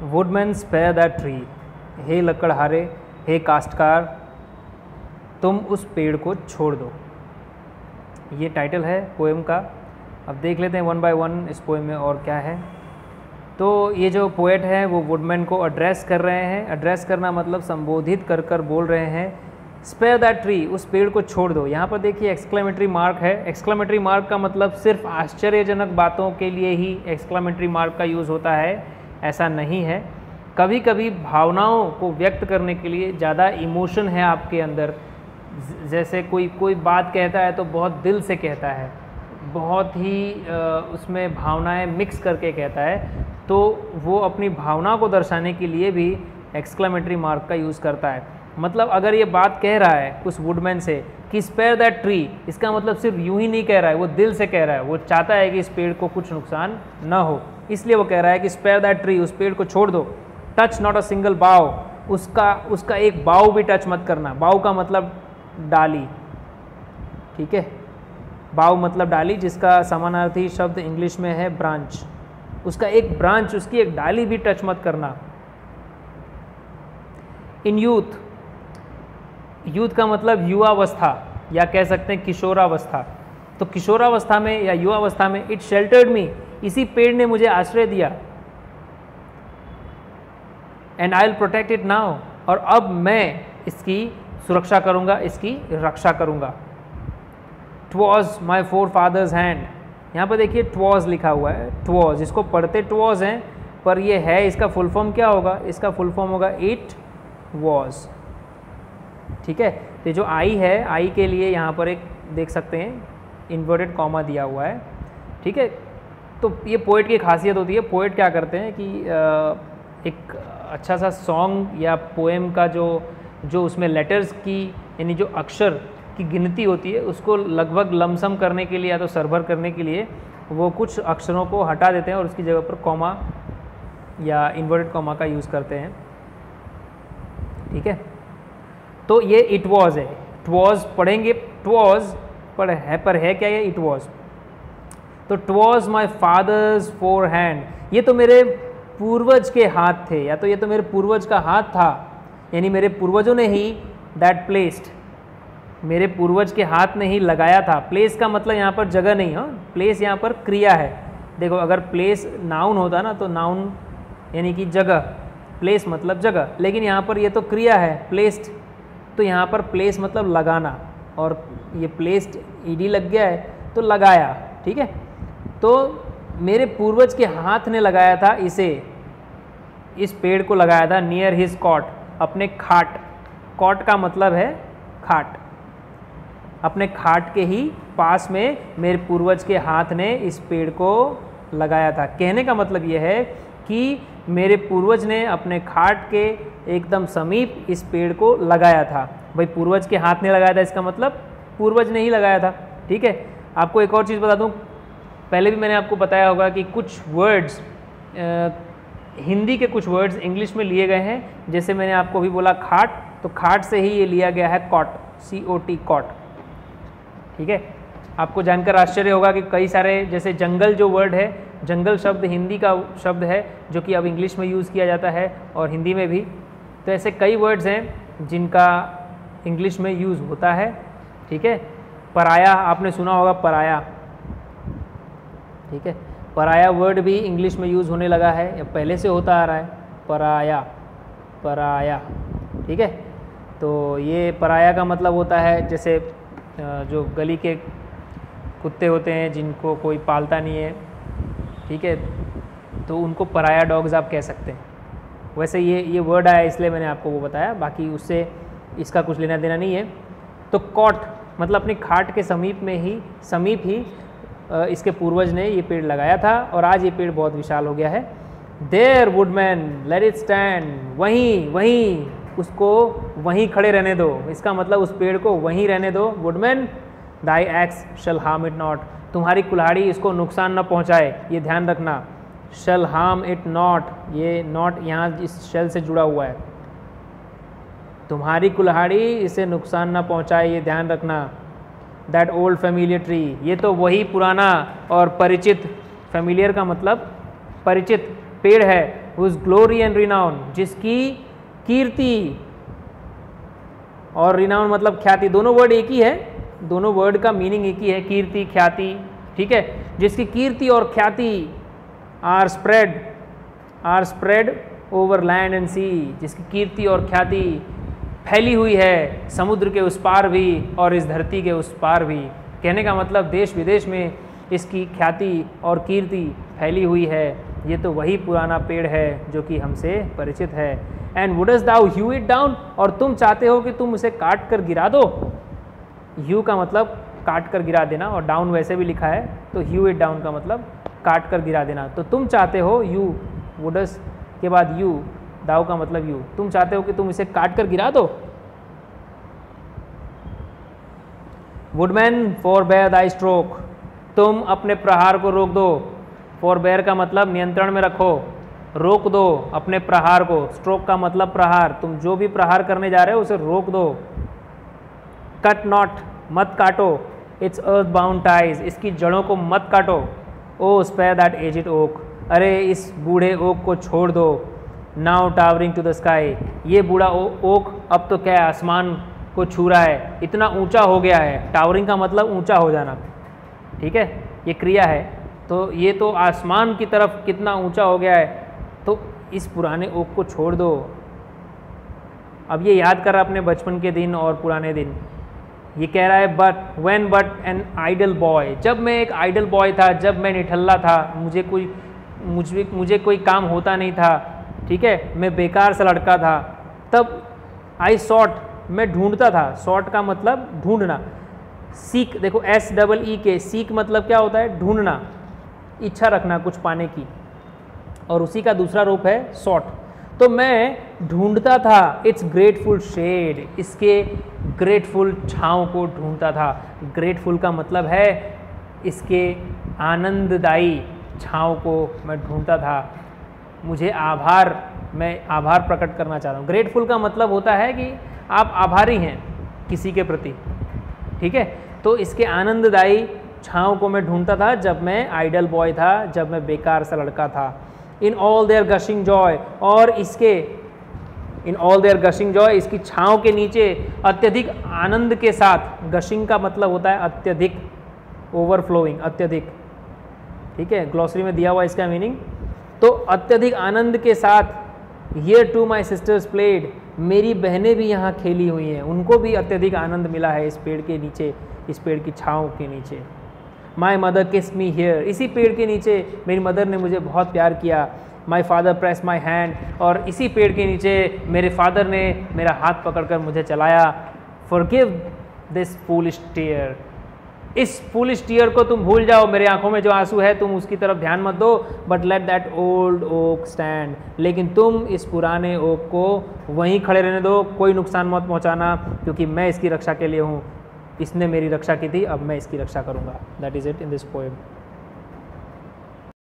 Woodman spare that tree, हे लकड़हारे, हे काश्तकार, तुम उस पेड़ को छोड़ दो। ये टाइटल है पोएम का। अब देख लेते हैं वन बाय वन इस पोएम में और क्या है। तो ये जो पोएट है वो वुडमैन को एड्रेस कर रहे हैं। एड्रेस करना मतलब संबोधित कर कर बोल रहे हैं, स्पेयर दैट ट्री, उस पेड़ को छोड़ दो। यहाँ पर देखिए एक्सक्लेमेटरी मार्क है। एक्सक्लेमेटरी मार्क का मतलब सिर्फ आश्चर्यजनक बातों के लिए ही एक्सक्लेमेटरी मार्क का यूज़ होता है, ऐसा नहीं है। कभी कभी भावनाओं को व्यक्त करने के लिए ज़्यादा इमोशन है आपके अंदर, जैसे कोई बात कहता है तो बहुत दिल से कहता है, बहुत ही उसमें भावनाएं मिक्स करके कहता है, तो वो अपनी भावना को दर्शाने के लिए भी एक्सक्लेमेटरी मार्क का यूज़ करता है। मतलब अगर ये बात कह रहा है उस वुडमैन से कि स्पेयर दैट ट्री, इसका मतलब सिर्फ यूं ही नहीं कह रहा है, वो दिल से कह रहा है। वो चाहता है कि इस पेड़ को कुछ नुकसान ना हो, इसलिए वो कह रहा है कि स्पेयर दैट ट्री, उस पेड़ को छोड़ दो। टच नॉट अ सिंगल बाव, उसका एक बाव भी टच मत करना। बाव का मतलब डाली, ठीक है। बाव मतलब डाली, जिसका समानार्थी शब्द इंग्लिश में है ब्रांच। उसका एक ब्रांच, उसकी एक डाली भी टच मत करना। इन यूथ, यूथ का मतलब युवावस्था या कह सकते हैं किशोरावस्था। तो किशोरावस्था में या युवावस्था में इट शेल्टर्ड मी, इसी पेड़ ने मुझे आश्रय दिया। And I will protect it now, और अब मैं इसकी सुरक्षा करूंगा, इसकी रक्षा करूंगा। टवॉज माई फोर फादर्स हैंड, यहाँ पर देखिए टवॉज लिखा हुआ है। टवॉज, इसको पढ़ते टवॉज हैं, पर ये है, इसका फुल फॉर्म क्या होगा? इसका फुल फॉर्म होगा इट वॉज, ठीक है। तो जो आई है, आई के लिए यहाँ पर एक देख सकते हैं इन्वर्टेड कॉमा दिया हुआ है, ठीक है। तो ये पोएट की खासियत होती है। पोएट क्या करते हैं कि एक अच्छा सा सॉन्ग या पोएम का जो उसमें लेटर्स की, यानी जो अक्षर की गिनती होती है, उसको लगभग लमसम करने के लिए या तो सरभर करने के लिए वो कुछ अक्षरों को हटा देते हैं और उसकी जगह पर कॉमा या इन्वर्टेड कॉमा का यूज़ करते हैं, ठीक है। तो ये इट वॉज है। टवॉज पढ़ेंगे, टवॉज पर है क्या ये? It was. तो टवॉज माई फादर्स फोर हैंड, ये तो मेरे पूर्वज के हाथ थे, या तो ये तो मेरे पूर्वज का हाथ था, यानी मेरे पूर्वजों ने ही दैट प्लेस्ड, मेरे पूर्वज के हाथ ने ही लगाया था। प्लेस का मतलब यहाँ पर जगह नहीं, हाँ, प्लेस यहाँ पर क्रिया है। देखो अगर प्लेस नाउन होता ना तो नाउन यानी कि जगह, प्लेस मतलब जगह, लेकिन यहाँ पर ये तो क्रिया है प्लेस्ड, तो यहाँ पर प्लेस मतलब लगाना, और ये प्लेस्ड ईडी लग गया है तो लगाया, ठीक है। तो मेरे पूर्वज के हाथ ने लगाया था इसे, इस पेड़ को लगाया था नियर हिज कॉट, अपने खाट। कॉट का मतलब है खाट, अपने खाट के ही पास में मेरे पूर्वज के हाथ ने इस पेड़ को लगाया था। कहने का मतलब ये है कि मेरे पूर्वज ने अपने खाट के एकदम समीप इस पेड़ को लगाया था। भाई पूर्वज के हाथ ने लगाया था, इसका मतलब पूर्वज ने ही लगाया था, ठीक है। आपको एक और चीज़ बता दूं, पहले भी मैंने आपको बताया होगा कि कुछ वर्ड्स हिंदी के कुछ वर्ड्स इंग्लिश में लिए गए हैं। जैसे मैंने आपको अभी बोला खाट, तो खाट से ही ये लिया गया है कॉट, COT कॉट, ठीक है। आपको जानकर आश्चर्य होगा कि कई सारे, जैसे जंगल जो वर्ड है, जंगल शब्द हिंदी का शब्द है जो कि अब इंग्लिश में यूज़ किया जाता है और हिंदी में भी। तो ऐसे कई वर्ड्स हैं जिनका इंग्लिश में यूज़ होता है, ठीक है। पराया, आपने सुना होगा पराया, ठीक है। पराया वर्ड भी इंग्लिश में यूज़ होने लगा है, या पहले से होता आ रहा है, पराया, पराया, ठीक है। तो ये पराया का मतलब होता है जैसे जो गली के कुत्ते होते हैं जिनको कोई पालता नहीं है, ठीक है, तो उनको पराया डॉग्स आप कह सकते हैं। वैसे ये वर्ड आया इसलिए मैंने आपको वो बताया, बाकी उससे इसका कुछ लेना देना नहीं है। तो कॉट मतलब अपनी खाट के समीप ही इसके पूर्वज ने ये पेड़ लगाया था, और आज ये पेड़ बहुत विशाल हो गया है। There woodman let it stand, वहीं उसको वहीं खड़े रहने दो। इसका मतलब उस पेड़ को वहीं रहने दो। Woodman Dai x shall harm it not, तुम्हारी कुल्हाड़ी इसको नुकसान न पहुंचाए, ये ध्यान रखना। शल हार्म इट नॉट, ये नॉट यहाँ इस शल से जुड़ा हुआ है। तुम्हारी कुल्हाड़ी इसे नुकसान न पहुंचाए, ये ध्यान रखना। दैट ओल्ड फेमिलियर ट्री, ये तो वही पुराना और परिचित, फेमिलियर का मतलब परिचित पेड़ है, हुज ग्लोरी एंड रिनाउन, जिसकी कीर्ति और रिनाउन मतलब ख्याति, दोनों वर्ड एक ही है, दोनों वर्ड का मीनिंग एक ही है, कीर्ति ख्याति, ठीक है। जिसकी कीर्ति और ख्याति are spread over land and sea, जिसकी कीर्ति और ख्याति फैली हुई है समुद्र के उस पार भी और इस धरती के उस पार भी। कहने का मतलब देश विदेश में इसकी ख्याति और कीर्ति फैली हुई है। ये तो वही पुराना पेड़ है जो कि हमसे परिचित है। And wouldst thou hew it down, और तुम चाहते हो कि तुम उसे काट कर गिरा दो। ह्यू का मतलब काट कर गिरा देना, और डाउन वैसे भी लिखा है, तो ह्यू इट डाउन का मतलब काट कर गिरा देना। तो तुम चाहते हो, यू वुडस्ट के बाद यू, दाउ का मतलब यू, तुम चाहते हो कि तुम इसे काट कर गिरा दो। वुडमैन फॉरबेयर दाई स्ट्रोक, तुम अपने प्रहार को रोक दो। फॉरबेयर का मतलब नियंत्रण में रखो, रोक दो अपने प्रहार को। स्ट्रोक का मतलब प्रहार, तुम जो भी प्रहार करने जा रहे हो उसे रोक दो। कट नॉट, मत काटो। इट्स अर्थ बाउंड टाइज, इसकी जड़ों को मत काटो। O spare that aged oak, अरे इस बूढ़े ओक को छोड़ दो। Now towering to the sky, ये बूढ़ा ओक अब तो क्या आसमान को छू रहा है, इतना ऊंचा हो गया है। टावरिंग का मतलब ऊंचा हो जाना, ठीक है, ये क्रिया है। तो ये तो आसमान की तरफ कितना ऊंचा हो गया है, तो इस पुराने ओक को छोड़ दो। अब ये याद कर रहा अपने बचपन के दिन और पुराने दिन। ये कह रहा है बट एन आइडल बॉय, जब मैं एक आइडल बॉय था, जब मैं निठल्ला था, मुझे कोई काम होता नहीं था, ठीक है, मैं बेकार सा लड़का था, तब आई सॉट, मैं ढूंढता था। सॉट का मतलब ढूंढना। सीक, देखो SEE, सीक मतलब क्या होता है, ढूंढना, इच्छा रखना कुछ पाने की, और उसी का दूसरा रूप है सॉट। तो मैं ढूंढता था इट्स ग्रेटफुल शेड, इसके ग्रेटफुल छाँव को ढूंढता था। ग्रेटफुल का मतलब है इसके आनंददायी छाँव को मैं ढूंढता था। मैं आभार प्रकट करना चाहता हूँ। ग्रेटफुल का मतलब होता है कि आप आभारी हैं किसी के प्रति, ठीक है। तो इसके आनंददायी छाँव को मैं ढूंढता था जब मैं आइडल बॉय था, जब मैं बेकार सा लड़का था। In all their gushing joy, और इसके in all their gushing joy, इसकी छाँव के नीचे अत्यधिक आनंद के साथ। गशिंग का मतलब होता है अत्यधिक, ओवरफ्लोइंग, अत्यधिक, ठीक है, ग्लॉसरी में दिया हुआ इसका मीनिंग। तो अत्यधिक आनंद के साथ here too my sisters played, मेरी बहनें भी यहाँ खेली हुई हैं, उनको भी अत्यधिक आनंद मिला है इस पेड़ के नीचे, इस पेड़ की छाँव के नीचे। माई मदर किस मी हियर, इसी पेड़ के नीचे मेरी मदर ने मुझे बहुत प्यार किया। My father press my hand, और इसी पेड़ के नीचे मेरे फादर ने मेरा हाथ पकड़कर मुझे चलाया। फॉरगिव दिस फूलिश टीयर, इस फूलिश टीयर को तुम भूल जाओ, मेरे आंखों में जो आंसू है तुम उसकी तरफ ध्यान मत दो। But let that old oak stand, लेकिन तुम इस पुराने ओक को वहीं खड़े रहने दो, कोई नुकसान मत पहुंचाना, क्योंकि मैं इसकी रक्षा के लिए हूँ। इसने मेरी रक्षा की थी, अब मैं इसकी रक्षा करूँगा। That is it in this poem.